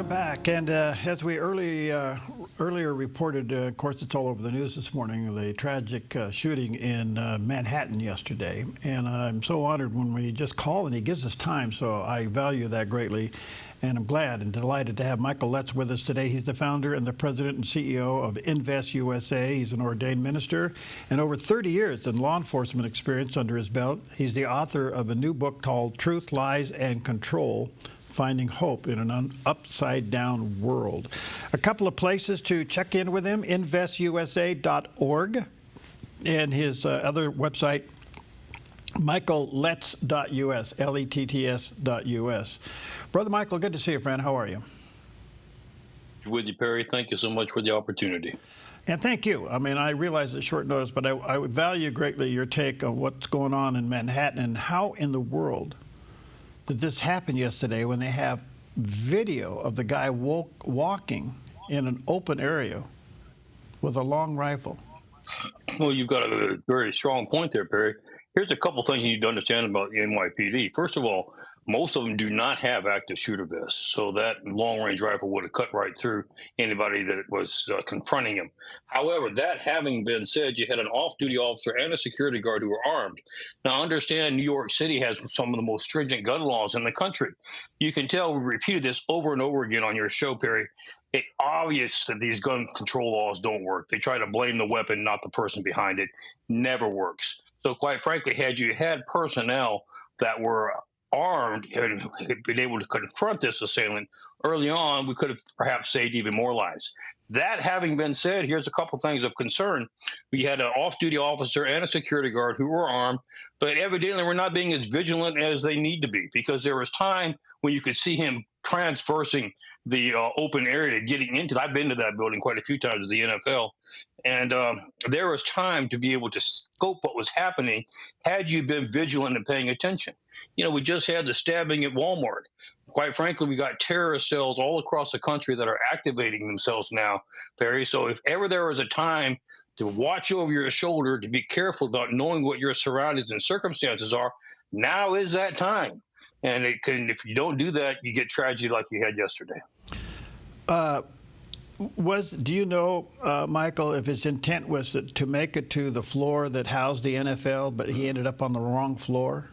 Welcome back. And as we earlier reported, of course, it's all over the news this morning, the tragic shooting in Manhattan yesterday. And I'm so honored when we just call and he gives us time, so I value that greatly. And I'm glad and delighted to have Michael Letts with us today. He's the founder and the president and CEO of Invest USA. He's an ordained minister and over 30 years in law enforcement experience under his belt. He's the author of a new book called Truth, Lies, and Control: Finding Hope in an Upside-Down World. A couple of places to check in with him: investusa.org and his other website, michaelletts.us, Letts.us. Brother Michael, good to see you, friend. How are you? With you, Perry. Thank you so much for the opportunity. And thank you. I mean, I realize it's short notice, but I would value greatly your take on what's going on in Manhattan and how in the world did this happen yesterday when they have video of the guy walking in an open area with a long rifle. Well, you've got a very strong point there, Perry. Here's a couple things you need to understand about the NYPD. First of all, most of them do not have active shooter vests, so that long-range rifle would have cut right through anybody that was confronting him. However, that having been said, you had an off-duty officer and a security guard who were armed. Now, understand New York City has some of the most stringent gun laws in the country. You can tell we repeated this over and over again on your show, Perry. It's obvious that these gun control laws don't work. They try to blame the weapon, not the person behind it. Never works. So quite frankly, had you had personnel that were armed and had been able to confront this assailant early on, we could have perhaps saved even more lives. That having been said, here's a couple things of concern. We had an off-duty officer and a security guard who were armed, but evidently we're not being as vigilant as they need to be, because there was time when you could see him transversing the open area, getting into. I've been to that building quite a few times with the NFL, and there was time to be able to scope what was happening had you been vigilant and paying attention. You know, we just had the stabbing at Walmart. Quite frankly, we got terrorist cells all across the country that are activating themselves now, Perry. So if ever there was a time to watch over your shoulder, to be careful about knowing what your surroundings and circumstances are, now is that time. And it can, if you don't do that, you get tragedy like you had yesterday. Do you know, Michael, if his intent was to make it to the floor that housed the NFL, but he ended up on the wrong floor?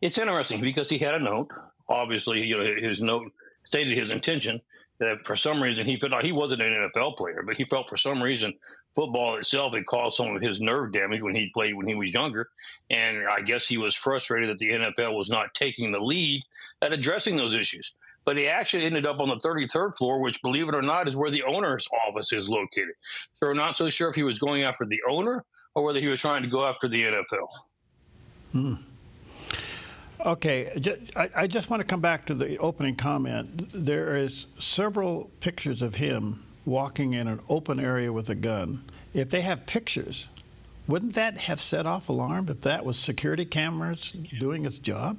It's interesting because he had a note. Obviously, you know, his note stated his intention that for some reason he felt he wasn't an NFL player, but he felt for some reason football itself had caused some of his nerve damage when he played when he was younger. And I guess he was frustrated that the NFL was not taking the lead at addressing those issues. But he actually ended up on the 33rd floor, which, believe it or not, is where the owner's office is located. So we're not so sure if he was going after the owner or whether he was trying to go after the NFL. Okay, I just want to come back to the opening comment. There is several pictures of him walking in an open area with a gun. If they have pictures, wouldn't that have set off alarm if that was security cameras doing its job?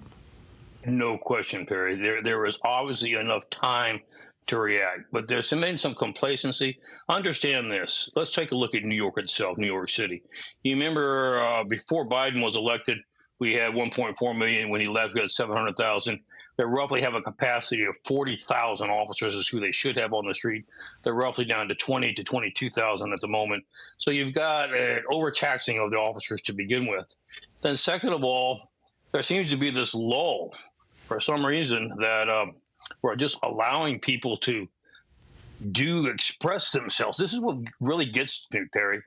No question, Perry. There was obviously enough time to react, but there's been some complacency. Understand this. Let's take a look at New York itself, New York City. You remember before Biden was elected, we had 1.4 million. When he left, we had 700,000. They roughly have a capacity of 40,000 officers is who they should have on the street. They're roughly down to 20 to 22,000 at the moment. So you've got an overtaxing of the officers to begin with. Then second of all, there seems to be this lull for some reason that we're just allowing people to express themselves. This is what really gets me, Perry.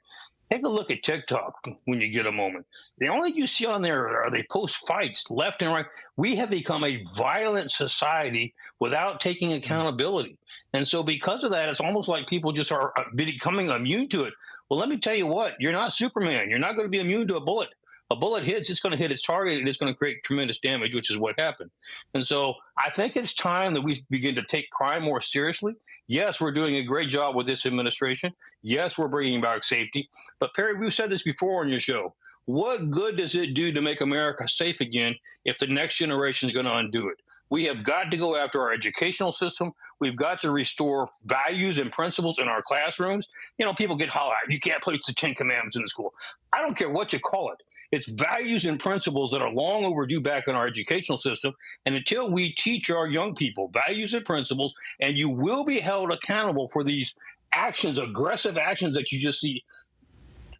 Take a look at TikTok when you get a moment. The only thing you see on there are they post fights left and right. We have become a violent society without taking accountability. And so because of that, it's almost like people just are becoming immune to it. Well, let me tell you what, you're not Superman. You're not going to be immune to a bullet. A bullet hits, it's going to hit its target, and it's going to create tremendous damage, which is what happened. And so I think it's time that we begin to take crime more seriously. Yes, we're doing a great job with this administration. Yes, we're bringing back safety. But, Perry, we've said this before on your show. What good does it do to make America safe again if the next generation is going to undo it? We have got to go after our educational system. We've got to restore values and principles in our classrooms. People get hollered at. You can't place the Ten Commandments in the school. I don't care what you call it. It's values and principles that are long overdue back in our educational system. And until we teach our young people values and principles, and you will be held accountable for these actions, aggressive actions that you just see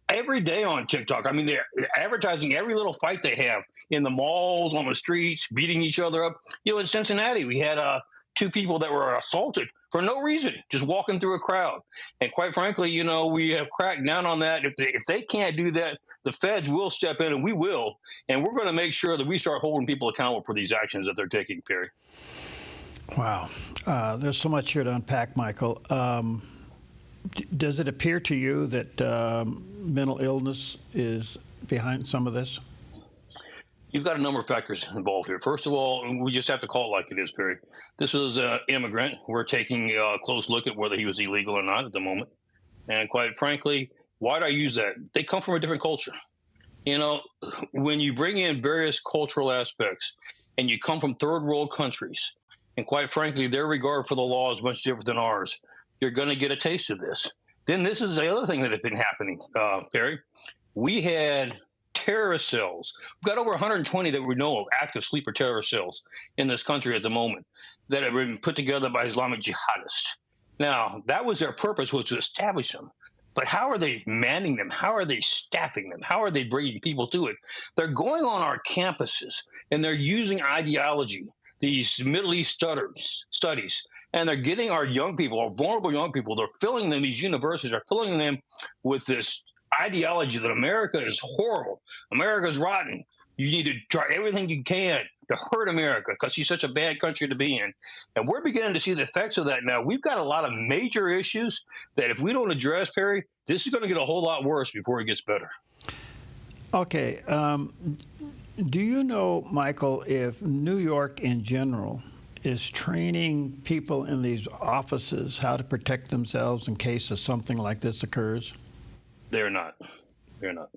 every day on TikTok. I mean, they're advertising every little fight they have in the malls, on the streets, beating each other up. In Cincinnati, we had two people that were assaulted for no reason, just walking through a crowd. And quite frankly, we have cracked down on that. If they can't do that, the feds will step in, and we will. And we're going to make sure that we start holding people accountable for these actions that they're taking, Perry. Wow. There's so much here to unpack, Michael. Does it appear to you that mental illness is behind some of this? You've got a number of factors involved here. First of all, we just have to call it like it is, Perry. This was an immigrant. We're taking a close look at whether he was illegal or not at the moment. And quite frankly, why do I use that? They come from a different culture. When you bring in various cultural aspects and you come from third world countries, and quite frankly, their regard for the law is much different than ours, you're going to get a taste of this. Then this is the other thing that has been happening, Perry. We had terrorist cells. We've got over 120 that we know of, active sleeper terrorist cells in this country at the moment, that have been put together by Islamic jihadists. Now, that was their purpose, was to establish them. But how are they manning them? How are they staffing them? How are they bringing people to it? They're going on our campuses, and they're using ideology, these Middle East studies, and they're getting our young people, our vulnerable young people, they're filling them, these universities are filling them with this ideology that America is horrible. America's rotten. You need to try everything you can to hurt America because she's such a bad country to be in. And we're beginning to see the effects of that now. We've got a lot of major issues that if we don't address, Perry, this is going to get a whole lot worse before it gets better. Okay. Do you know, Michael, if New York in general is training people in these offices how to protect themselves in case of something like this occurs? They're not. They're not.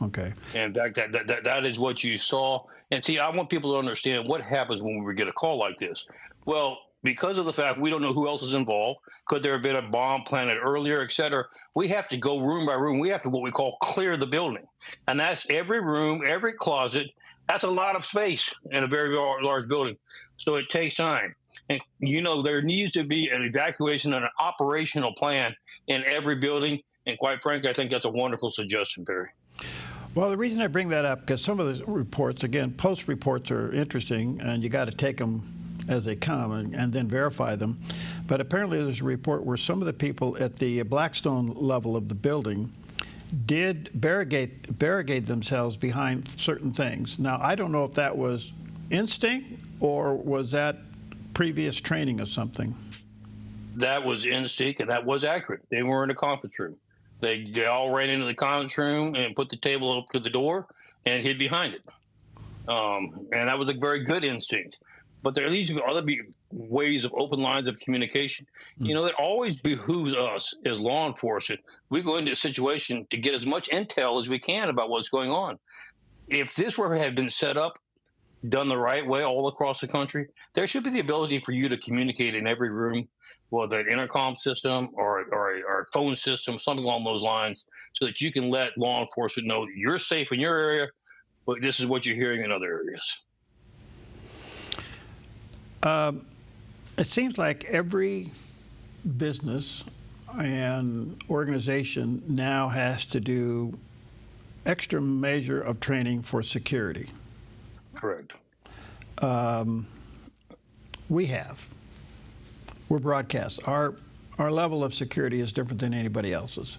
Okay. In fact, that is what you saw. And see, I want people to understand what happens when we get a call like this. Well, because of the fact we don't know who else is involved, could there have been a bomb planted earlier, et cetera, we have to go room by room. We have to what we call clear the building. And that's every room, every closet. That's a lot of space in a very large building. So it takes time. And, there needs to be an evacuation and an operational plan in every building. And quite frankly, I think that's a wonderful suggestion, Perry. Well, the reason I bring that up, because some of the reports, again, post reports are interesting, and you got to take them as they come and then verify them. But apparently there's a report where some of the people at the Blackstone level of the building did barricade themselves behind certain things. Now, I don't know if that was instinct or was that previous training of something. That was instinct, and that was accurate. They were in a conference room. They all ran into the conference room and put the table up to the door and hid behind it. And that was a very good instinct. But there needs to be other ways of open lines of communication. It always behooves us as law enforcement. We go into a situation to get as much intel as we can about what's going on. If this had been set up, done the right way all across the country, there should be the ability for you to communicate in every room, whether an intercom system or a phone system, something along those lines, so that you can let law enforcement know that you're safe in your area, but this is what you're hearing in other areas. It seems like every business and organization now has to do extra measure of training for security. Correct. We're broadcast. Our level of security is different than anybody else's.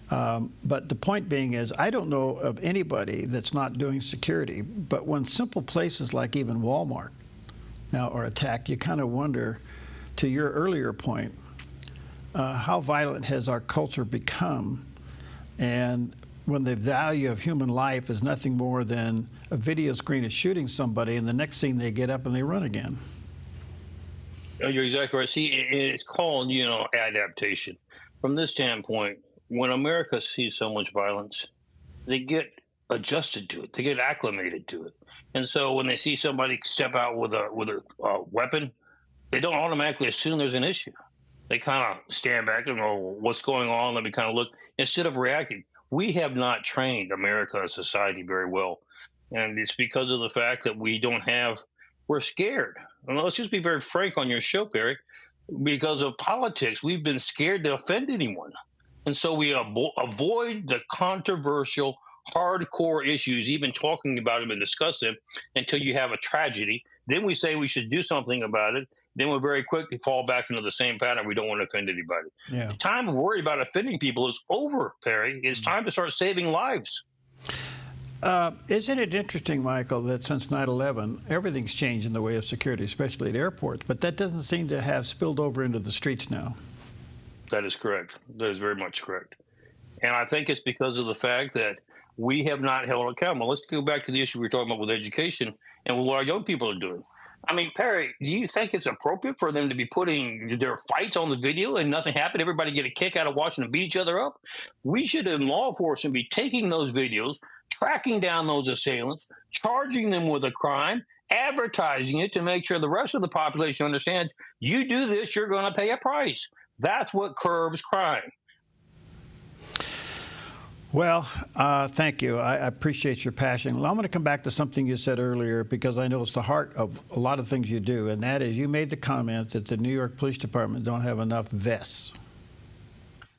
But the point being is, I don't know of anybody that's not doing security. But when simple places like even Walmart now are attacked, you kind of wonder, to your earlier point, how violent has our culture become? And when the value of human life is nothing more than a video screen is shooting somebody, and the next scene they get up and they run again. You're exactly right. See, it's called, adaptation. From this standpoint, when America sees so much violence, they get adjusted to it. They get acclimated to it. And so when they see somebody step out with a weapon, they don't automatically assume there's an issue. They kind of stand back and go, "What's going on? Let me kind of look," instead of reacting. We have not trained America as society very well, and it's because of the fact that we're scared. And let's just be very frank on your show, Perry. Because of politics, we've been scared to offend anyone. And so we avoid the controversial, hardcore issues, even talking about them and discuss them until you have a tragedy. Then we say we should do something about it. Then we very quickly fall back into the same pattern. We don't want to offend anybody. Yeah. The time of worry about offending people is over, Perry. It's time to start saving lives. Isn't it interesting, Michael, that since 9/11, everything's changed in the way of security, especially at airports, but that doesn't seem to have spilled over into the streets now? That is correct. That is very much correct. And I think it's because of the fact that we have not held accountable. Let's go back to the issue we were talking about with education and what our young people are doing. I mean, Perry, do you think it's appropriate for them to be putting their fights on the video and nothing happened? Everybody get a kick out of watching them beat each other up? We should, in law enforcement, be taking those videos, tracking down those assailants, charging them with a crime, advertising it to make sure the rest of the population understands you do this, you're going to pay a price. That's what curbs crime. Well, thank you. I appreciate your passion. Well, I'm going to come back to something you said earlier because I know it's the heart of a lot of things you do, and that is you made the comment that the New York Police Department don't have enough vests.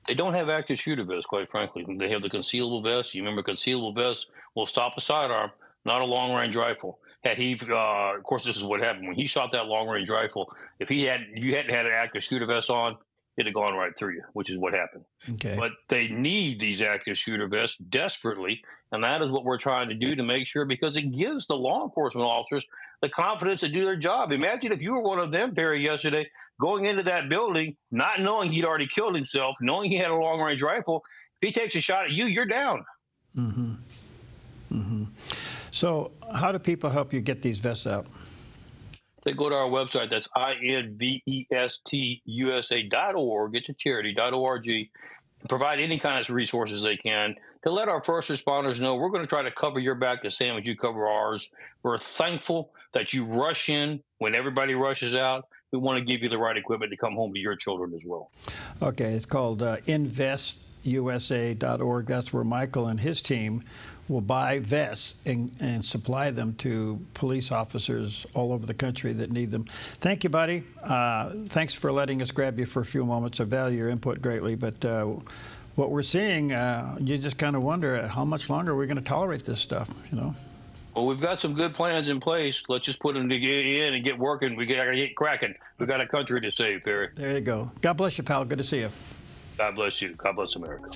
They don't have active shooter vests, quite frankly. They have the concealable vest. You remember concealable vests will stop a sidearm, not a long-range rifle. Had he, of course, this is what happened when he shot that long-range rifle. If you hadn't had an active shooter vest on, it'd have gone right through you, which is what happened. Okay. But they need these active shooter vests desperately, and that is what we're trying to do to make sure, because it gives the law enforcement officers the confidence to do their job. Imagine if you were one of them, Perry, yesterday, going into that building, not knowing he'd already killed himself, knowing he had a long-range rifle. If he takes a shot at you, you're down. Mm-hmm. Mm-hmm. So how do people help you get these vests out? They go to our website. That's INVESTUSA.org. It's a charity.org. Provide any kind of resources they can to let our first responders know we're going to try to cover your back the same as you cover ours. We're thankful that you rush in when everybody rushes out. We want to give you the right equipment to come home to your children as well. Okay, it's called InvestUSA.org. That's where Michael and his team will buy vests and supply them to police officers all over the country that need them. Thank you, buddy. Thanks for letting us grab you for a few moments. I value your input greatly, but what we're seeing, you just kind of wonder how much longer we're going to tolerate this stuff, you know? Well, we've got some good plans in place. Let's just put them to get in and get working. We got to get cracking. We've got a country to save, Perry. There you go. God bless you, pal. Good to see you. God bless you. God bless America.